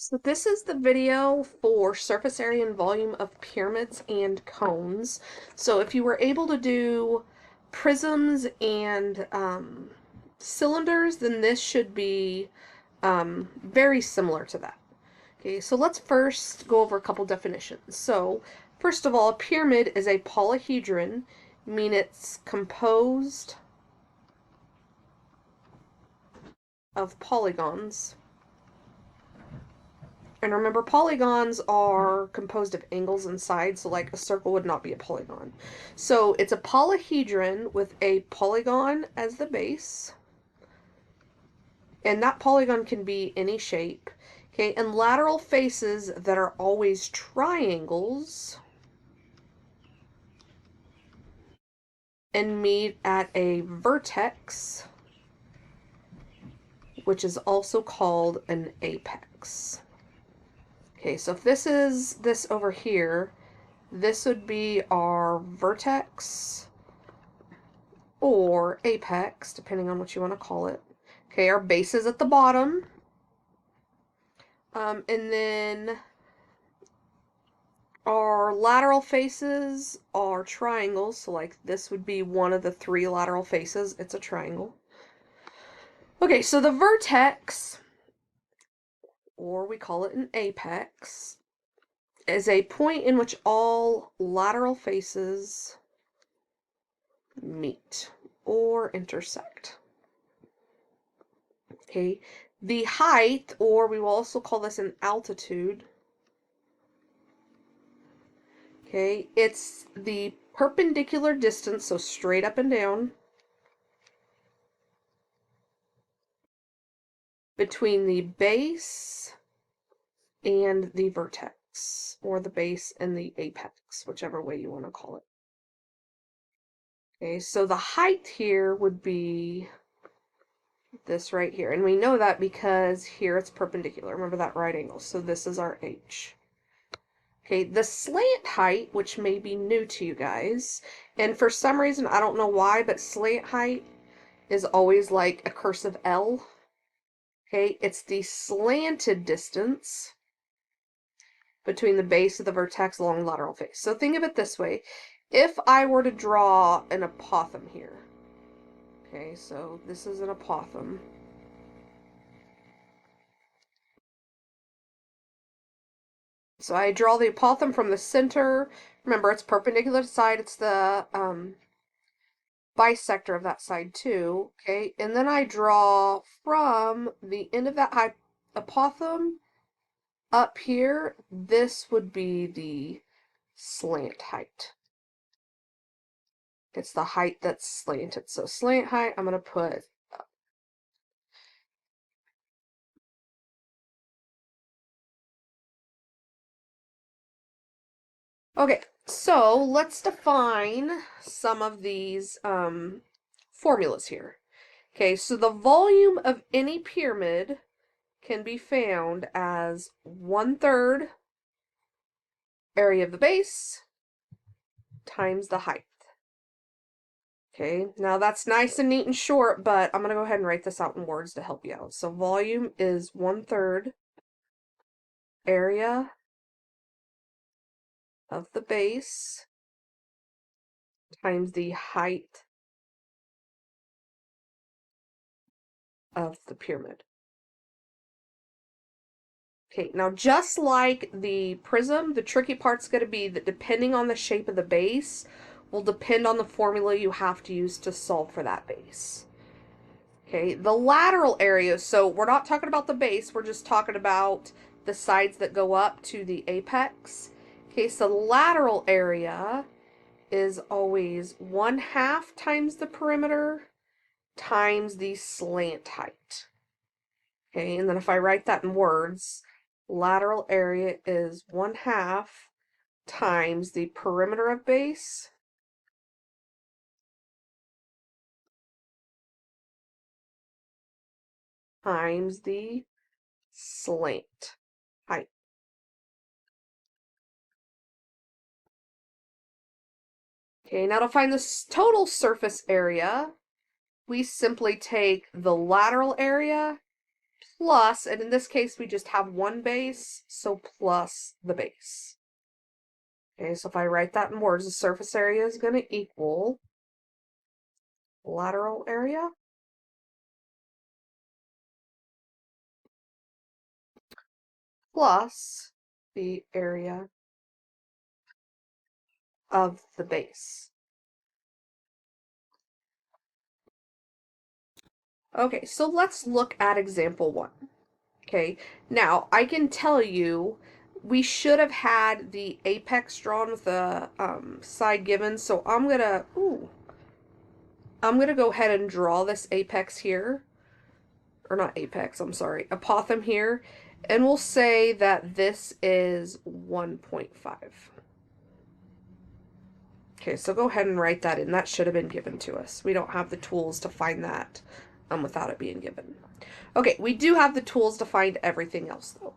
So this is the video for surface area and volume of pyramids and cones. So if you were able to do prisms and cylinders, then this should be very similar to that. Okay, so let's first go over a couple definitions. So first of all, a pyramid is a polyhedron, meaning it's composed of polygons. And remember, polygons are composed of angles and sides, so like a circle would not be a polygon. So it's a polyhedron with a polygon as the base. And that polygon can be any shape. Okay, and lateral faces that are always triangles and meet at a vertex, which is also called an apex. Okay, so if this is this over here, this would be our vertex or apex, depending on what you want to call it. Okay, our base is at the bottom. And then our lateral faces are triangles. So like this would be one of the three lateral faces. It's a triangle. Okay, so the vertex, or we call it an apex, is a point in which all lateral faces meet or intersect. Okay, the height, or we will also call this an altitude. Okay, it's the perpendicular distance, so straight up and down, between the base and the vertex, or the base and the apex, whichever way you want to call it. Okay, so the height here would be this right here. And we know that because here it's perpendicular. Remember that right angle. So this is our H. Okay, the slant height, which may be new to you guys, and for some reason, I don't know why, but slant height is always like a cursive L. Okay, it's the slanted distance between the base of the vertex along the lateral face. So think of it this way. If I were to draw an apothem here, okay, so this is an apothem. So I draw the apothem from the center. Remember, it's perpendicular to the side. It's the bisector of that side too. Okay, and then I draw from the end of that apothem up here. This would be the slant height. It's the height that's slanted. So slant height, I'm going to put up. Okay, so let's define some of these formulas here. Okay, so the volume of any pyramid can be found as 1/3 area of the base times the height. Okay, now that's nice and neat and short, but I'm going to go ahead and write this out in words to help you out. So volume is 1/3 area of the base times the height of the pyramid. Okay, now just like the prism, the tricky part's going to be that depending on the shape of the base will depend on the formula you have to use to solve for that base. Okay, the lateral area, so we're not talking about the base, we're just talking about the sides that go up to the apex. Okay, so the lateral area is always 1/2 times the perimeter times the slant height. Okay, and then if I write that in words, lateral area is 1/2 times the perimeter of base times the slant height. Okay, now to find the total surface area, we simply take the lateral area plus, and in this case we just have one base, so plus the base. Okay, so if I write that in words, the surface area is going to equal lateral area plus the area of the base. Okay, so let's look at example 1. Okay, now I can tell you we should have had the apex drawn with the side given, so I'm gonna go ahead and draw this apex here, or not apex, I'm sorry, apothem here, and we'll say that this is 1.5. Okay, so go ahead and write that in. That should have been given to us. We don't have the tools to find that without it being given. Okay, we do have the tools to find everything else though.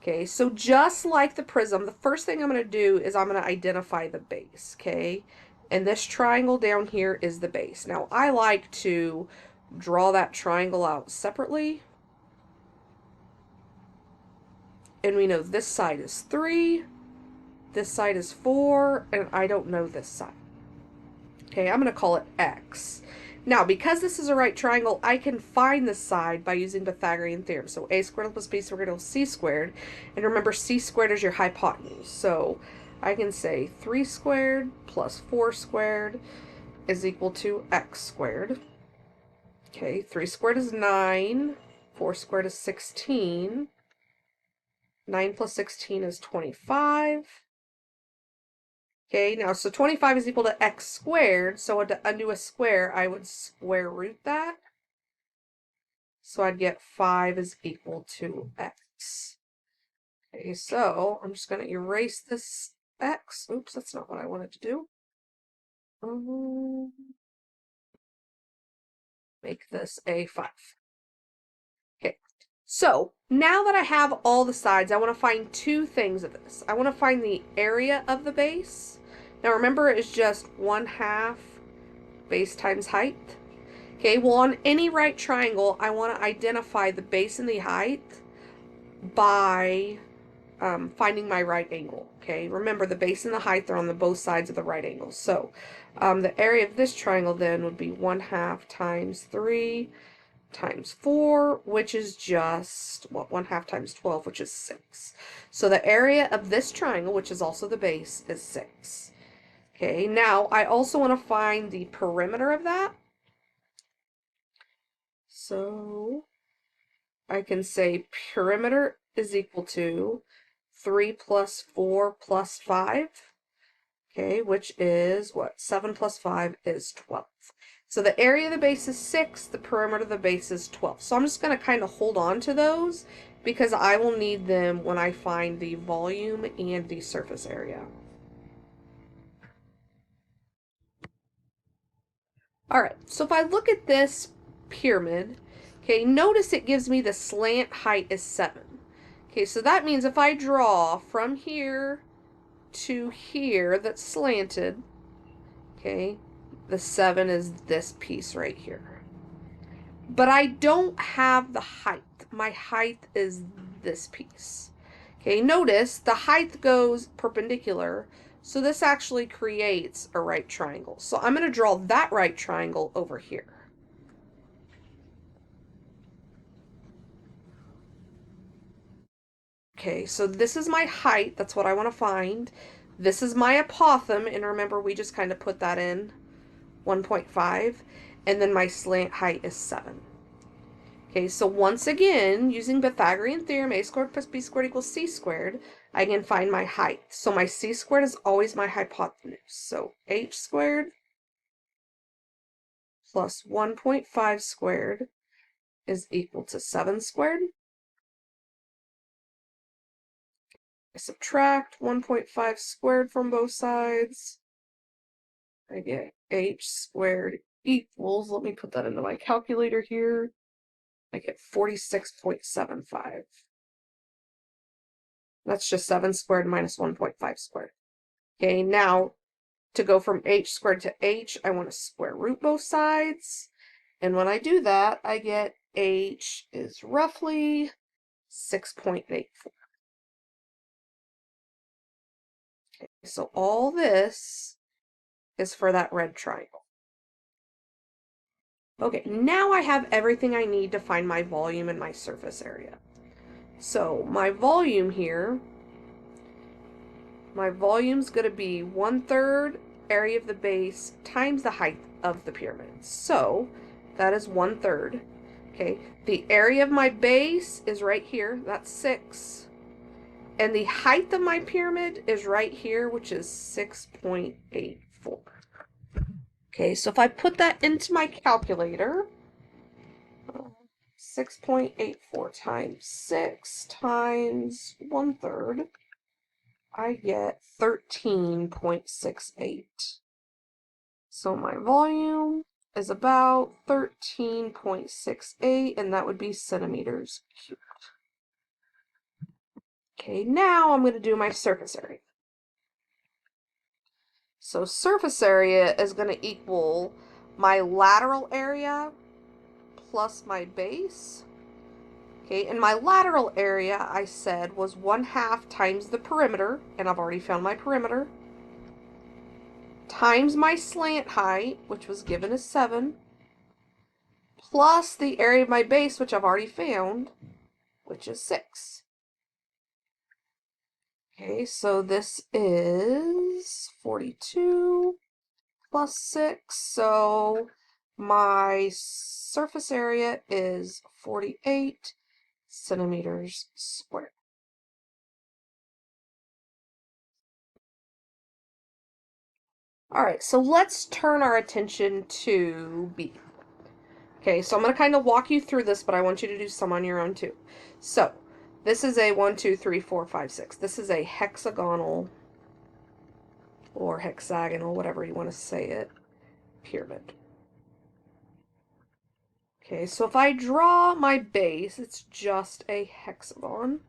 Okay, so just like the prism, the first thing I'm going to do is I'm going to identify the base, okay? And this triangle down here is the base. Now, I like to draw that triangle out separately. And we know this side is 3, this side is 4, and I don't know this side. Okay, I'm going to call it X. Now, because this is a right triangle, I can find this side by using Pythagorean theorem. So a squared plus b squared equals c squared. And remember, c squared is your hypotenuse. So I can say 3 squared plus 4 squared is equal to x squared. Okay, 3 squared is 9. 4 squared is 16. 9 plus 16 is 25. Okay, now, so 25 is equal to x squared, so to undo a square, I would square root that. So I'd get 5 is equal to x. Okay, so I'm just going to erase this x. Oops, that's not what I wanted to do. Make this a 5. Okay, so now that I have all the sides, I want to find 2 things of this. I want to find the area of the base. Now remember, it's just 1/2 base times height. Okay, well, on any right triangle, I want to identify the base and the height by finding my right angle. Okay, remember the base and the height are on the both sides of the right angle. So the area of this triangle then would be 1/2 times 3 times 4, which is just, what, 1/2 times 12, which is 6. So the area of this triangle, which is also the base, is 6. Okay, now I also want to find the perimeter of that. So I can say perimeter is equal to 3 plus 4 plus 5. Okay, which is what? 7 plus 5 is 12. So the area of the base is 6, the perimeter of the base is 12. So I'm just going to kind of hold on to those because I will need them when I find the volume and the surface area. Alright, so if I look at this pyramid, okay, notice it gives me the slant height is 7. Okay, so that means if I draw from here to here that's slanted, okay, the 7 is this piece right here. But I don't have the height. My height is this piece. Okay, notice the height goes perpendicular, so this actually creates a right triangle. So I'm going to draw that right triangle over here. Okay, so this is my height. That's what I want to find. This is my apothem, and remember we just kind of put that in, 1.5. And then my slant height is 7. Okay, so once again, using Pythagorean theorem, a squared plus b squared equals c squared, I can find my height. So my c squared is always my hypotenuse. So h squared plus 1.5 squared is equal to 7 squared. I subtract 1.5 squared from both sides. I get h squared equals, let me put that into my calculator here. I get 46.75. That's just 7 squared minus 1.5 squared. Okay, now to go from h squared to h, I want to square root both sides. And when I do that, I get H is roughly 6.84. Okay, so all this is for that red triangle. Okay, now I have everything I need to find my volume and my surface area. So my volume here, my volume's going to be 1/3 area of the base times the height of the pyramid. So that is 1/3. Okay, the area of my base is right here, that's 6. And the height of my pyramid is right here, which is 6.84. Okay, so if I put that into my calculator, 6.84 times 6 times 1/3, I get 13.68. So my volume is about 13.68, and that would be centimeters cubed. Okay, now I'm going to do my surface area. So surface area is going to equal my lateral area plus my base. Okay, and my lateral area, I said, was 1/2 times the perimeter, and I've already found my perimeter, times my slant height, which was given as 7, plus the area of my base, which I've already found, which is 6. Okay, so this is 42 plus 6, so my surface area is 48 centimeters squared. All right, so let's turn our attention to B. Okay, so I'm going to kind of walk you through this, but I want you to do some on your own too. So this is a 1, 2, 3, 4, 5, 6. This is a hexagonal or hexagonal, whatever you want to say it, pyramid. Okay, so if I draw my base, it's just a hexagon.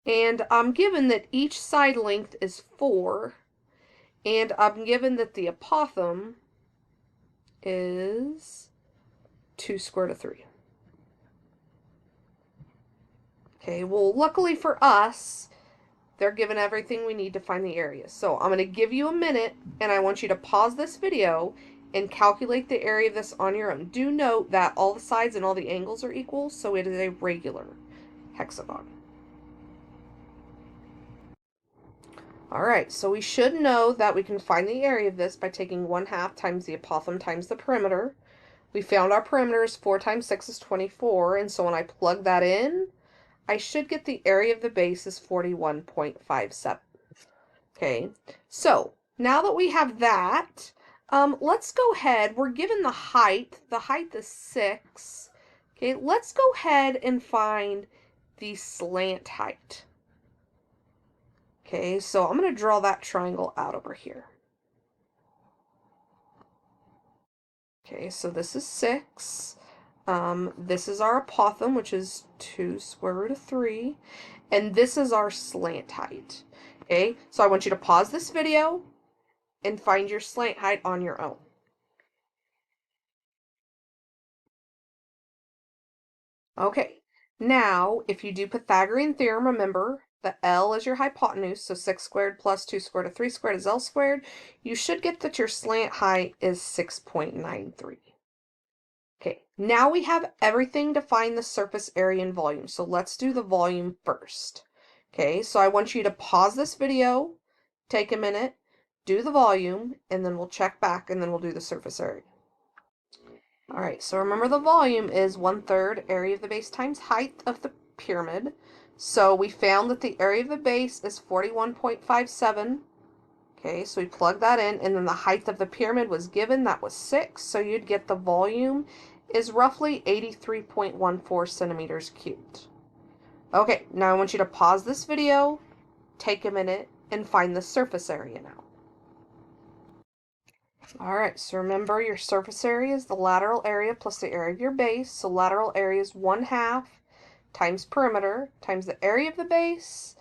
And I'm given that each side length is 4, and I'm given that the apothem is 2 square root of 3. Okay, well, luckily for us, they're given everything we need to find the area. So I'm going to give you a minute, and I want you to pause this video and calculate the area of this on your own. Do note that all the sides and all the angles are equal, so it is a regular hexagon. Alright, so we should know that we can find the area of this by taking 1/2 times the apothem times the perimeter. We found our perimeter is 4 times 6 is 24, and so when I plug that in, I should get the area of the base is 41.57. Okay, so now that we have that, let's go ahead. We're given the height. The height is 6. Okay, let's go ahead and find the slant height. Okay, so I'm going to draw that triangle out over here. Okay, so this is 6. This is our apothem, which is 2 square root of 3. And this is our slant height. Okay, so I want you to pause this video and find your slant height on your own. Okay, now if you do Pythagorean theorem, remember the L is your hypotenuse, so 6 squared plus 2 squared of 3 squared is L squared. You should get that your slant height is 6.93. Okay, now we have everything to find the surface area and volume, so let's do the volume first. Okay, so I want you to pause this video, take a minute, do the volume, and then we'll check back, and then we'll do the surface area. All right, so remember the volume is 1/3 area of the base times height of the pyramid. So we found that the area of the base is 41.57. Okay, so we plug that in, and then the height of the pyramid was given, that was 6. So you'd get the volume is roughly 83.14 centimeters cubed. Okay, now I want you to pause this video, take a minute, and find the surface area now. Alright, so remember your surface area is the lateral area plus the area of your base. So lateral area is 1/2 times perimeter times the area of the base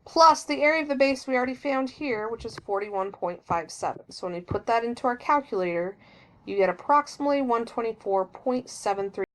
plus the area of the base we already found here, which is 41.57. So when we put that into our calculator, you get approximately 124.73